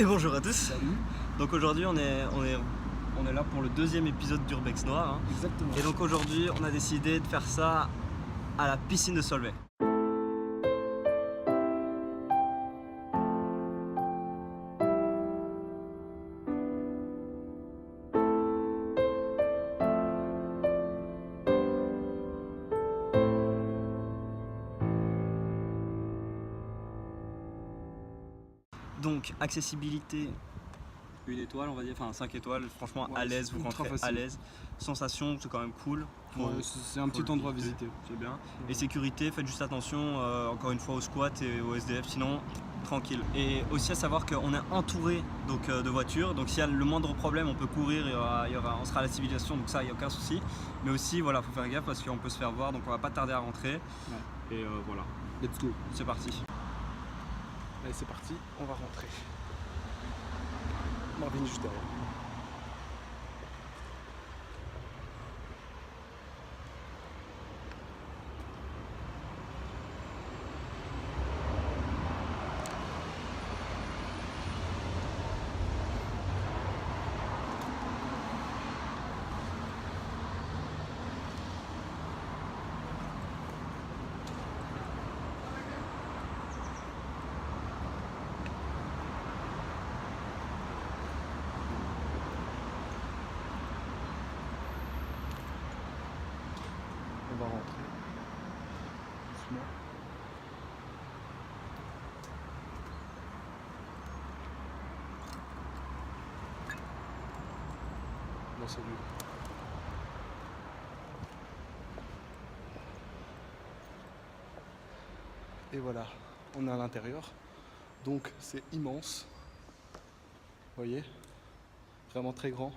Et bonjour à tous. Salut. Donc aujourd'hui on est là pour le deuxième épisode d'Urbex Noir. Hein. Exactement. Et donc aujourd'hui on a décidé de faire ça à la piscine de Solvay. Donc accessibilité 1 étoile on va dire, enfin 5 étoiles, franchement Ouais, à l'aise, vous rentrez facile. à l'aise. Sensation, c'est quand même cool. C'est un petit endroit à visiter. C'est bien. Et sécurité, faites juste attention encore une fois au squat et au SDF, sinon tranquille. Et aussi à savoir qu'on est entouré donc, de voitures, donc s'il y a le moindre problème on peut courir, on sera à la civilisation, donc ça il n'y a aucun souci. Mais aussi voilà, faut faire gaffe parce qu'on peut se faire voir, donc on va pas tarder à rentrer. Ouais. Et voilà, Let's go. c'est parti. Allez, c'est parti, on va rentrer. Marvin juste derrière. On va rentrer doucement. Bon, salut. Et voilà, on est à l'intérieur. Donc c'est immense. Vous voyez, vraiment très grand.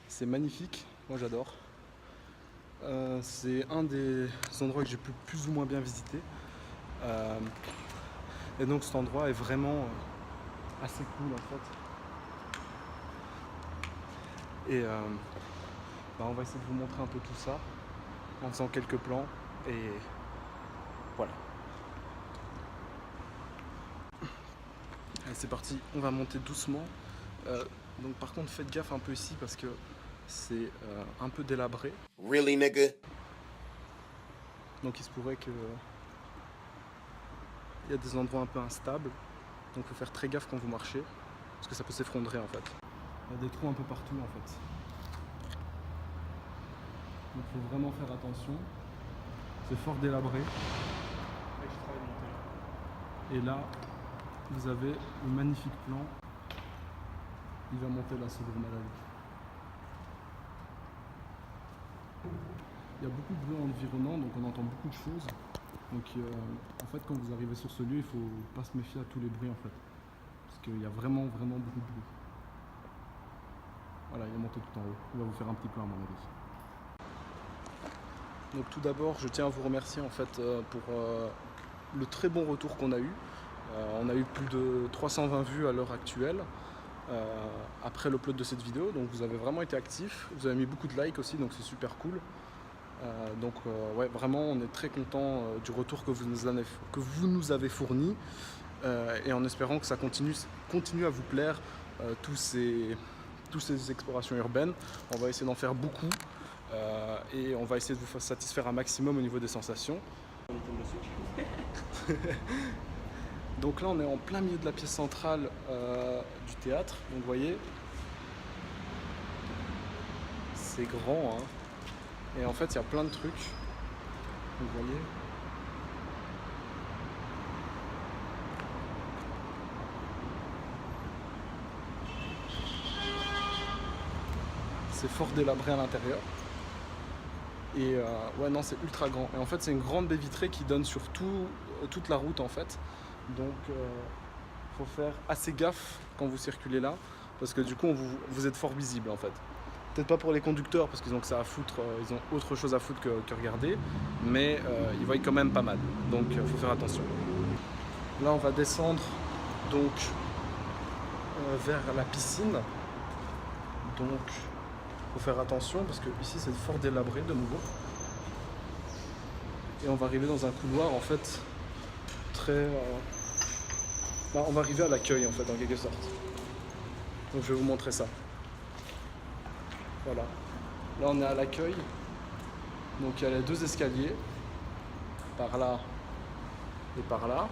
C'est magnifique, moi j'adore. C'est un des endroits que j'ai pu plus ou moins bien visiter. Et donc cet endroit est vraiment assez cool en fait. Et on va essayer de vous montrer un peu tout ça en faisant quelques plans et voilà. Allez, c'est parti, on va monter doucement. Donc par contre faites gaffe un peu ici parce que c'est un peu délabré. Really, nigga? Donc il se pourrait que il y a des endroits un peu instables. Donc il faut faire très gaffe quand vous marchez. Parce que ça peut s'effondrer en fait. Il y a des trous un peu partout en fait. Donc il faut vraiment faire attention. C'est fort délabré. Et là, vous avez un magnifique plan. Il va monter la seconde maladie. Il y a beaucoup de bruit environnant, donc on entend beaucoup de choses. Donc en fait quand vous arrivez sur ce lieu, il ne faut pas se méfier à tous les bruits en fait. Parce qu'il y a vraiment beaucoup de bruit. Voilà, il est monté tout en haut. Il va vous faire un petit peu à mon avis. Donc tout d'abord, je tiens à vous remercier en fait pour le très bon retour qu'on a eu. On a eu plus de 320 vues à l'heure actuelle. Après l'upload de cette vidéo, donc vous avez vraiment été actifs, vous avez mis beaucoup de likes aussi, donc c'est super cool. Ouais, vraiment on est très content du retour que vous nous avez fourni et en espérant que ça continue à vous plaire tous ces explorations urbaines. On va essayer d'en faire beaucoup et on va essayer de vous satisfaire un maximum au niveau des sensations. Donc là on est en plein milieu de la pièce centrale du théâtre, donc vous voyez, c'est grand, hein. Et en fait il y a plein de trucs, vous voyez. C'est fort délabré à l'intérieur. Et ouais non, c'est ultra grand. Et en fait c'est une grande baie vitrée qui donne sur toute la route en fait. Donc faut faire assez gaffe quand vous circulez là, parce que du coup vous êtes fort visible en fait. Peut-être pas pour les conducteurs parce qu'ils ont que ça à foutre, ils ont autre chose à foutre que regarder, mais ils voient quand même pas mal, donc faut faire attention. Là on va descendre donc vers la piscine, donc faut faire attention parce que ici c'est fort délabré de nouveau. Et on va arriver dans un couloir en fait très on va arriver à l'accueil en fait en quelque sorte. Donc je vais vous montrer ça. Voilà. Là on est à l'accueil. Donc il y a les 2 escaliers. Par là et par là.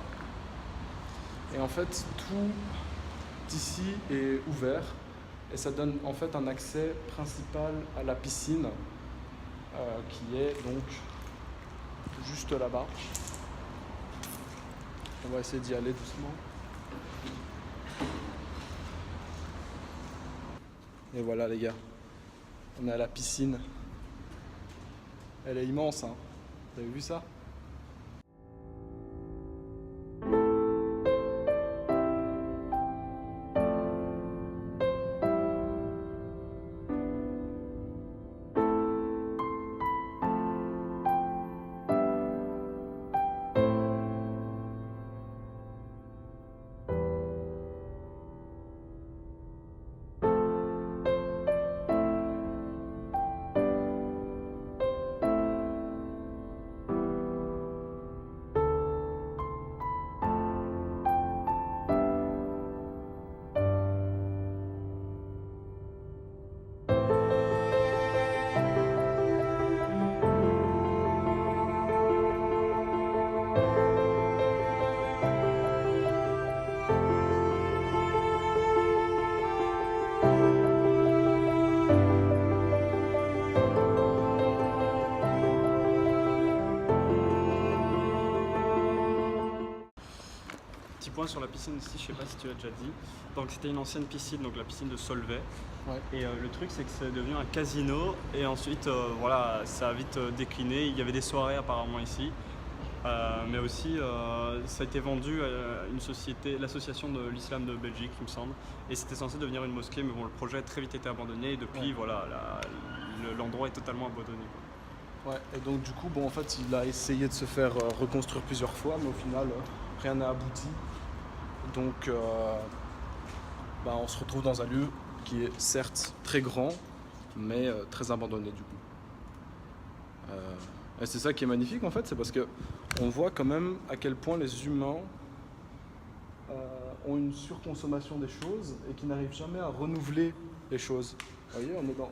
Et en fait tout ici est ouvert. Et ça donne en fait un accès principal à la piscine qui est donc juste là-bas. On va essayer d'y aller doucement. Et voilà les gars, on est à la piscine. Elle est immense, hein. Vous avez vu ça? Point sur la piscine ici, je sais pas si tu l'as déjà dit. Donc c'était une ancienne piscine, donc la piscine de Solvay. Ouais. Et le truc c'est que c'est devenu un casino et ensuite voilà, ça a vite décliné. Il y avait des soirées apparemment ici, mais aussi ça a été vendu à une société, l'association de l'islam de Belgique, il me semble. Et c'était censé devenir une mosquée, mais bon, le projet a très vite été abandonné et depuis voilà, l'endroit est totalement abandonné, quoi. Ouais, et donc du coup, bon, en fait, il a essayé de se faire reconstruire plusieurs fois, mais au final, rien n'a abouti. Donc, on se retrouve dans un lieu qui est certes très grand, mais très abandonné du coup. Et c'est ça qui est magnifique en fait, c'est parce que on voit quand même à quel point les humains ont une surconsommation des choses et qui n'arrivent jamais à renouveler les choses. Vous voyez, on est dans...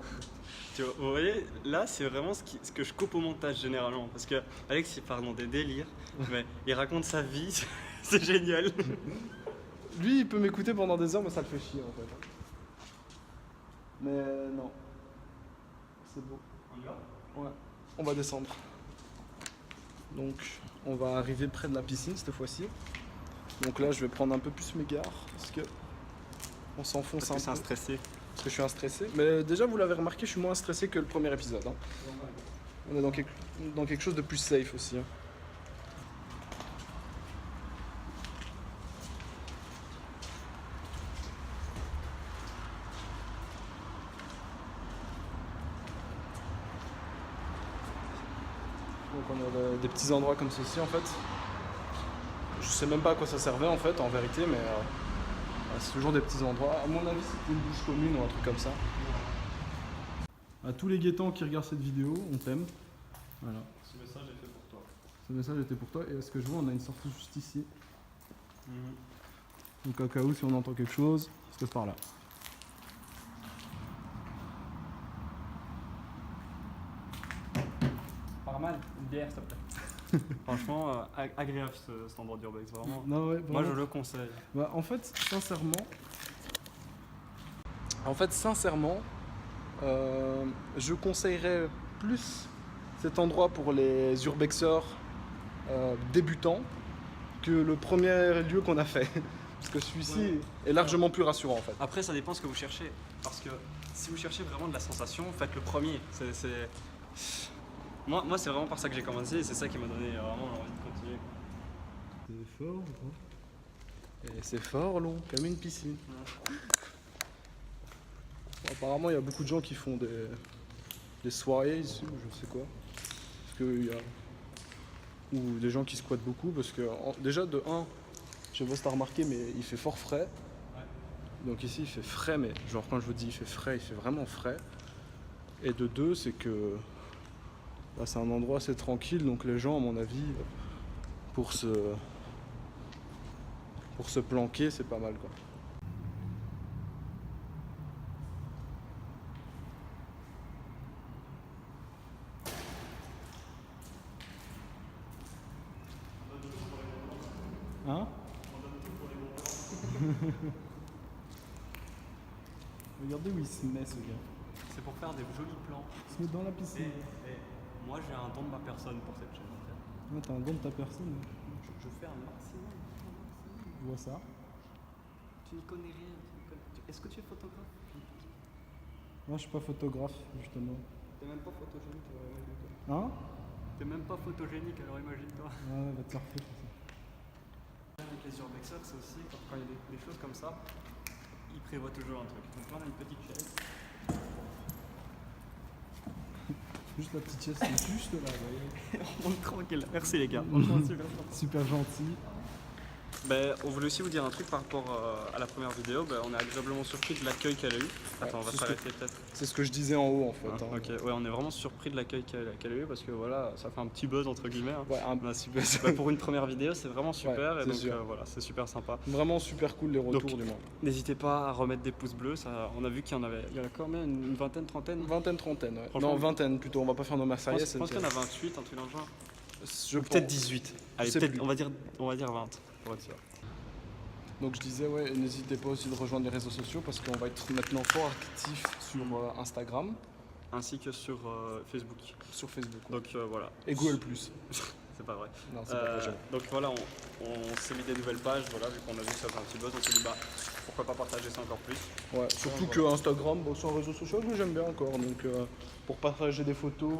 Vous voyez, là c'est vraiment ce que je coupe au montage généralement, parce que Alex il part dans des délires, mais il raconte sa vie, c'est génial. Lui il peut m'écouter pendant des heures, mais ça le fait chier en fait. Mais non, c'est beau. On y va ? Ouais, on va descendre. Donc on va arriver près de la piscine cette fois-ci. Donc là je vais prendre un peu plus mes gares, parce que on s'enfonce Parce que c'est un un peu. stressé. Parce que je suis un stressé. Mais déjà, vous l'avez remarqué, je suis moins stressé que le premier épisode. Hein. On est dans quelque chose de plus safe aussi. Hein. Donc on a des petits endroits comme ceci en fait. Je sais même pas à quoi ça servait en fait, en vérité, mais c'est toujours des petits endroits. À mon avis, c'était une douche commune ou un truc comme ça. À tous les guettants qui regardent cette vidéo, on t'aime. Voilà. Ce message est fait pour toi. Ce message était pour toi. Et à ce que je vois, on a une sortie juste ici. Donc au cas où, si on entend quelque chose, c'est par là. Pas mal, une bière s'il te plaît. Franchement, agréable cet endroit d'Urbex, vraiment. Non, ouais, Moi je le conseille. Bah, en fait, sincèrement, je conseillerais plus cet endroit pour les urbexeurs débutants que le premier lieu qu'on a fait. Parce que celui-ci est largement plus rassurant en fait. Après ça dépend ce que vous cherchez. Parce que si vous cherchez vraiment de la sensation, faites le premier. Moi c'est vraiment par ça que j'ai commencé et c'est ça qui m'a donné vraiment envie de continuer. C'est fort, quoi. Et c'est fort long, comme une piscine. Ouais. Bon, apparemment, il y a beaucoup de gens qui font des soirées ici, ou je sais quoi. Parce qu'il y a... Ou des gens qui squattent beaucoup, parce que déjà de 1, je sais pas si t'as remarqué, mais il fait fort frais. Ouais. Donc ici, il fait frais, mais genre quand je vous dis il fait frais, il fait vraiment frais. Et de 2, c'est que c'est un endroit assez tranquille, donc les gens, à mon avis, pour pour se planquer, c'est pas mal quoi. Hein? Regardez où il se met ce gars. C'est pour faire des jolis plans. Il se met dans la piscine. Moi j'ai un don de ma personne pour cette chaîne. Ouais, t'as un don de ta personne. Je fais un maximum. Je vois ça. Tu n'y connais rien. Est-ce que tu es photographe? Moi je suis pas photographe justement. T'es même pas photogénique, alors imagine-toi. Hein? T'es même pas photogénique, alors imagine-toi. Ouais, va te faire foutre. Avec les urbexeurs, c'est aussi quand il y a des choses comme ça, ils prévoient toujours un truc. Donc là on a une petite chaise. Juste la petite chaise, c'est juste là, vous voyez. On monte tranquille. Merci les gars. Super gentil. Ben, on voulait aussi vous dire un truc par rapport à la première vidéo. Ben, on est agréablement surpris de l'accueil qu'elle a eu. Attends, on va s'arrêter peut-être. C'est ce que je disais en haut en fait. Ah, hein. ok, ouais, on est vraiment surpris de l'accueil qu'elle a eu parce que voilà, ça fait un petit buzz entre guillemets. Hein. Ouais, Ben, super. Ben, pour une première vidéo, c'est vraiment super Ouais, et donc sûr. Voilà, c'est super sympa. Vraiment super cool les retours Donc, du moins. N'hésitez pas à remettre des pouces bleus. Ça, on a vu qu'il y en avait quand même une vingtaine, trentaine. Vingtaine, trentaine, ouais. Franchement, Non, vingtaine plutôt, on va pas faire nos Je marseillaise. pense qu'il y en a 28, un truc dans le genre. Peut-être 18. Allez, sais peut-être, plus. on va dire 20 pour être sûr. Donc je disais, ouais, n'hésitez pas aussi de rejoindre les réseaux sociaux parce qu'on va être maintenant fort actifs sur Instagram, Ainsi que sur Facebook. sur Facebook. Ouais. Donc voilà. Et Google+. C'est pas vrai. Non, c'est pas vrai. Donc voilà, on s'est mis des nouvelles pages, voilà, vu qu'on a vu que ça fait un petit buzz, on s'est dit bah pourquoi pas partager ça encore plus. Ouais, surtout voilà. que Instagram, bon, c'est un réseau social que j'aime bien encore. Donc pour partager des photos,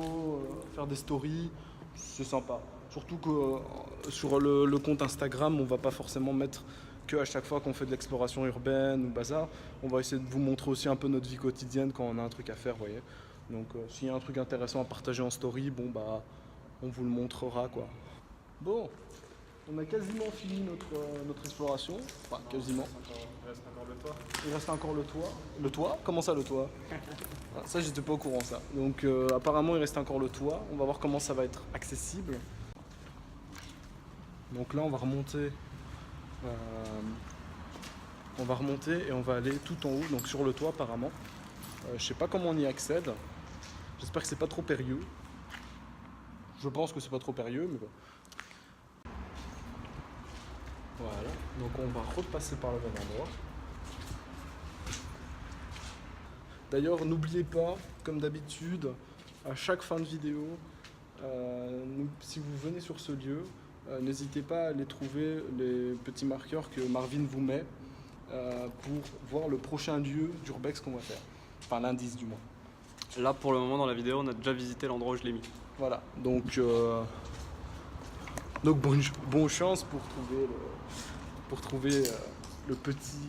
faire des stories, c'est sympa. Surtout que sur le compte Instagram, on va pas forcément mettre que à chaque fois qu'on fait de l'exploration urbaine ou bazar. On va essayer de vous montrer aussi un peu notre vie quotidienne quand on a un truc à faire, vous voyez. Donc s'il y a un truc intéressant à partager en story, bon bah on vous le montrera quoi. Bon, on a quasiment fini notre exploration. Enfin, quasiment. Il reste encore le toit. Il reste encore le toit. Le toit? Comment ça le toit? Ah, ça j'étais pas au courant ça. Donc apparemment il reste encore le toit. On va voir comment ça va être accessible. Donc là on va remonter. Et on va aller tout en haut, donc sur le toit apparemment. Je sais pas comment on y accède. J'espère que c'est pas trop périlleux. Je pense que c'est pas trop périlleux, mais bon. Voilà, donc on va repasser par le même endroit. D'ailleurs, n'oubliez pas, comme d'habitude, à chaque fin de vidéo, si vous venez sur ce lieu, n'hésitez pas à aller trouver les petits marqueurs que Marvin vous met pour voir le prochain lieu d'Urbex qu'on va faire. Enfin, l'indice du moins. Là pour le moment dans la vidéo, on a déjà visité l'endroit où je l'ai mis. Voilà, donc bonne chance pour trouver le petit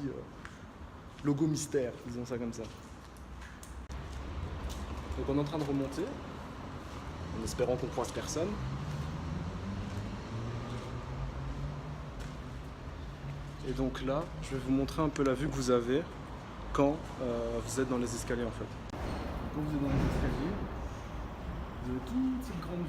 logo mystère, disons ça comme ça. Donc on est en train de remonter, en espérant qu'on croise personne. Et donc là, je vais vous montrer un peu la vue que vous avez quand vous êtes dans les escaliers en fait. Quand vous êtes dans les escaliers, vous avez toute cette grande vue.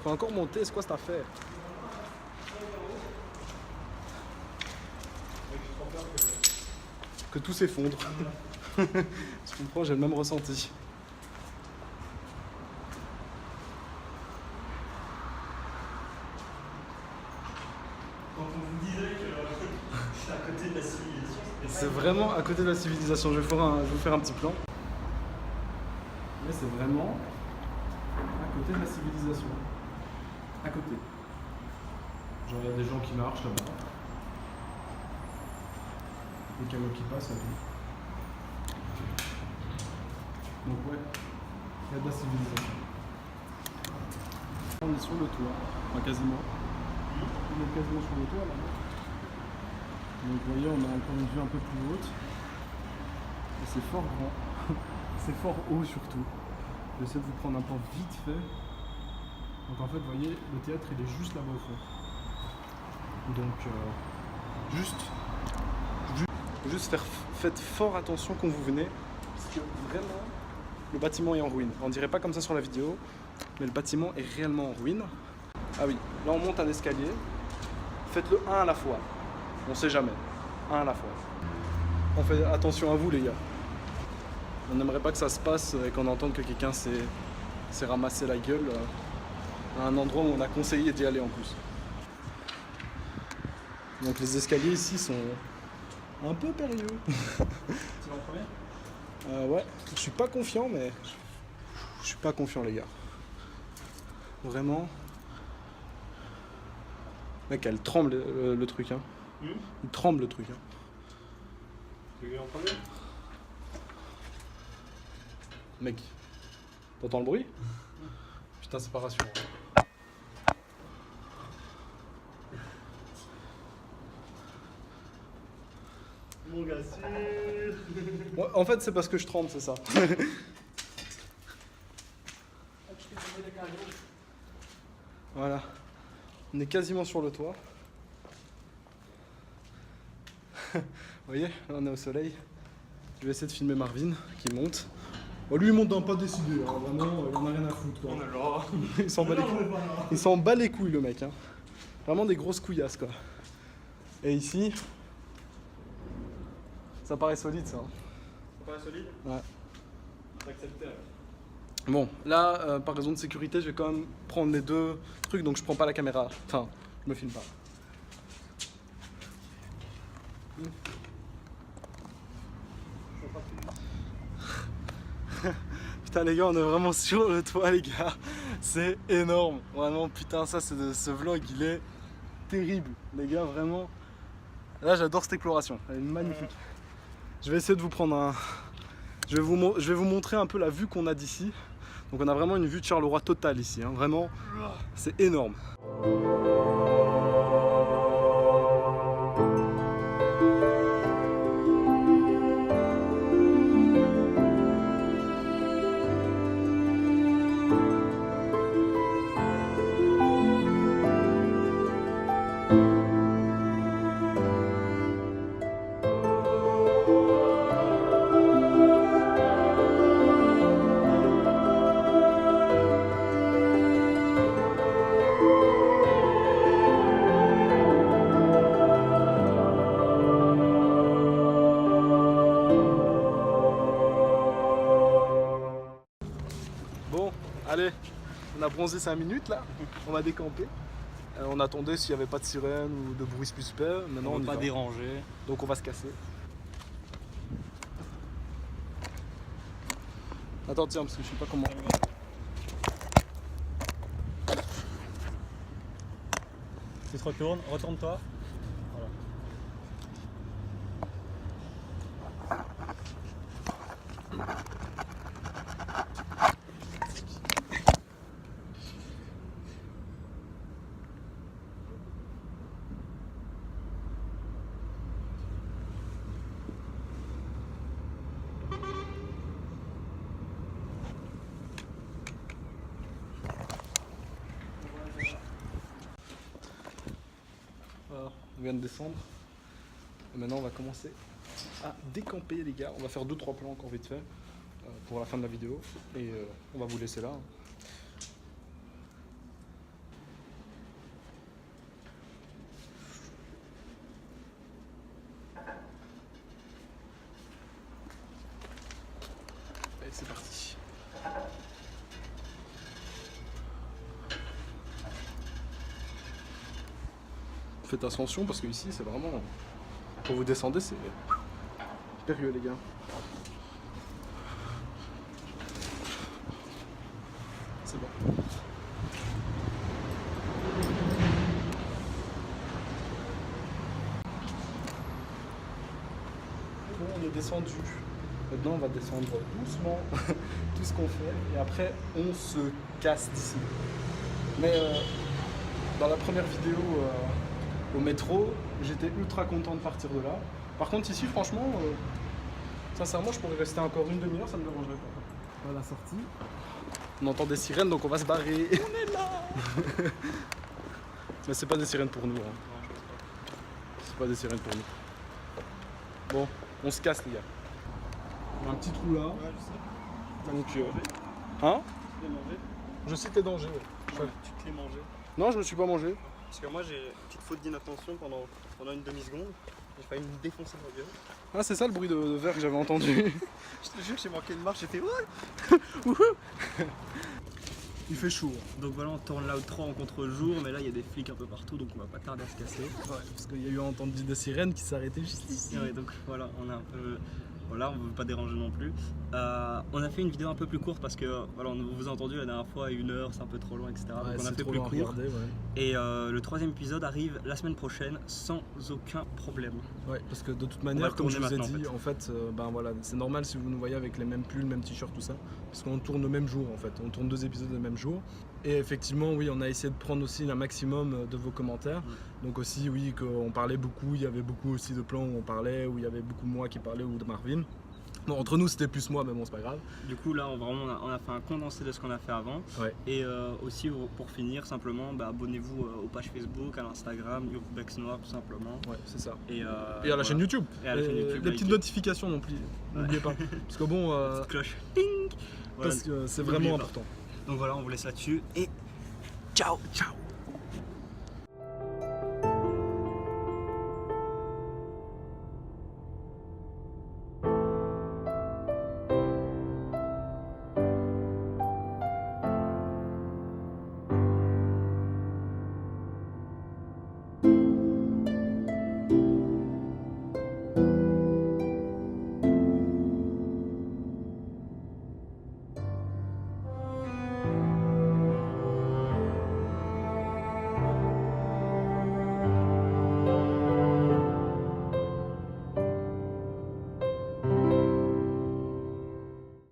Faut encore monter, c'est quoi cette affaire? Que tout s'effondre. Je comprends, j'ai le même ressenti. Quand on vous disait que c'est à côté de la civilisation, C'est vraiment à côté de la civilisation. Je vais vous faire un petit plan. Mais c'est vraiment à côté de la civilisation. À côté. Genre il y a des gens qui marchent là-bas. Des camions qui passent là. Donc ouais, il y a de la civilisation. On est sur le toit, enfin quasiment. On est quasiment sur le toit là-bas. Donc vous voyez, on a encore une vue un peu plus haute. Et c'est fort grand. c'est fort haut surtout. Je vais essayer de vous prendre un plan vite fait. Donc en fait, vous voyez, le théâtre il est juste là-bas au fond. Donc juste faites fort attention quand vous venez, parce que vraiment le bâtiment est en ruine. On dirait pas comme ça sur la vidéo, mais le bâtiment est réellement en ruine. Ah oui, là on monte un escalier. Faites-le un à la fois. On sait jamais. Un à la fois. On fait attention à vous les gars. On n'aimerait pas que ça se passe et qu'on entende que quelqu'un s'est ramassé la gueule à un endroit où on a conseillé d'y aller en plus. Donc les escaliers ici sont un peu périlleux. Tu vas en premier? Ouais, je suis pas confiant, mais je suis pas confiant les gars. Vraiment. Mec, elle tremble le truc hein. Il tremble le truc hein. Tu veux en premier? Mec, t'entends le bruit? Putain, c'est pas rassurant. Mon gars, sûr. Ouais, en fait, c'est parce que je tremble, c'est ça. Voilà. On est quasiment sur le toit. Vous voyez, là on est au soleil. Je vais essayer de filmer Marvin qui monte. Bon, lui il monte d'un pas décidé, hein. Vraiment, il en a rien à foutre quoi. On est là. Il s'en bat les couilles. Il s'en bat les couilles le mec. Hein. Vraiment des grosses couillasses quoi. Et ici, ça paraît solide ça. Hein. Ça paraît solide? Ouais. Faut accepter. Bon, là, par raison de sécurité, je vais quand même prendre les deux trucs, donc je prends pas la caméra. Enfin, je me filme pas. Putain les gars, on est vraiment sur le toit les gars. C'est énorme. Vraiment, putain, ça, ce vlog, il est terrible. Les gars, vraiment. Là, j'adore cette exploration. Elle est magnifique. Je vais essayer de vous prendre un... Je vais vous montrer un peu la vue qu'on a d'ici. Donc on a vraiment une vue de Charleroi totale ici, hein. Vraiment, c'est énorme. Bon, allez, on a bronzé 5 minutes là, on va décamper. On attendait s'il n'y avait pas de sirène ou de bruit suspect. Maintenant on va y pas va. déranger. Donc on va se casser. Attends, tiens, parce que je sais pas comment. Tu te retournes, retourne-toi. Voilà. Voilà, on vient de descendre. Et maintenant on va commencer à décamper les gars. On va faire 2-3 plans encore vite fait pour la fin de la vidéo. Et on va vous laisser là. Allez, c'est parti. Faites attention parce que ici c'est vraiment... Quand vous descendez c'est périlleux les gars. C'est bon. Bon, on est descendu. Maintenant on va descendre doucement tout ce qu'on fait et après on se casse d'ici. Mais dans la première vidéo au métro, j'étais ultra content de partir de là. Par contre ici franchement, Sincèrement, je pourrais rester encore une demi-heure, ça me dérangerait pas. Voilà la sortie. On entend des sirènes, donc on va se barrer. On est là. Mais c'est pas des sirènes pour nous. Hein. C'est pas des sirènes pour nous. Bon, on se casse, les gars. Il y a un petit trou là. Ouais, je sais. Donc, Tu l'as hein? mangé? Je cite tes dangers. Ouais. Tu te l'es mangé. Non, je me suis pas mangé. Parce que moi j'ai une petite faute d'inattention pendant une demi-seconde. J'ai failli me défoncer la gueule. Ah, c'est ça le bruit de verre que j'avais entendu. Je te jure, j'ai manqué de marche, j'ai fait ouais. Il fait chaud. Donc voilà, on tourne l'outro en contre-jour, mais là il y a des flics un peu partout, donc on va pas tarder à se casser. Ouais, parce qu'il y a eu entendu des sirènes qui s'arrêtaient juste ici. Ouais, donc voilà, on a un peu. Voilà, on veut pas déranger non plus. On a fait une vidéo un peu plus courte parce que voilà, on vous a entendu la dernière fois à 1 heure, c'est un peu trop loin, etc. Ouais, donc on a c'est fait trop plus long à court. regarder, ouais. Et le 3e épisode arrive la semaine prochaine sans aucun problème. Ouais, parce que de toute va manière, le comme je tourner vous ai maintenant, dit, en fait, ben voilà, c'est normal si vous nous voyez avec les mêmes pulls, le même t-shirt, tout ça, parce qu'on tourne le même jour en fait, on tourne 2 épisodes le même jour. Et effectivement, oui, on a essayé de prendre aussi un maximum de vos commentaires. Donc aussi, oui, qu'on parlait beaucoup, il y avait beaucoup aussi de plans où on parlait, où il y avait beaucoup moi qui parlais ou de Marvin. Bon, entre nous, c'était plus moi, mais bon, c'est pas grave. Du coup, là, on a fait un condensé de ce qu'on a fait avant. Ouais. Et aussi, pour finir, simplement, abonnez-vous aux pages Facebook, à l'Instagram, Urbex Noir, tout simplement. Ouais, c'est ça. Et à Et à la chaîne YouTube. Et à la chaîne YouTube, les petites likez. notifications non plus, n'oubliez pas. Parce que bon, Petite cloche. Ding. Voilà. parce que c'est N'oubliez vraiment pas. important. Donc voilà, on vous laisse là-dessus. Et ciao, ciao.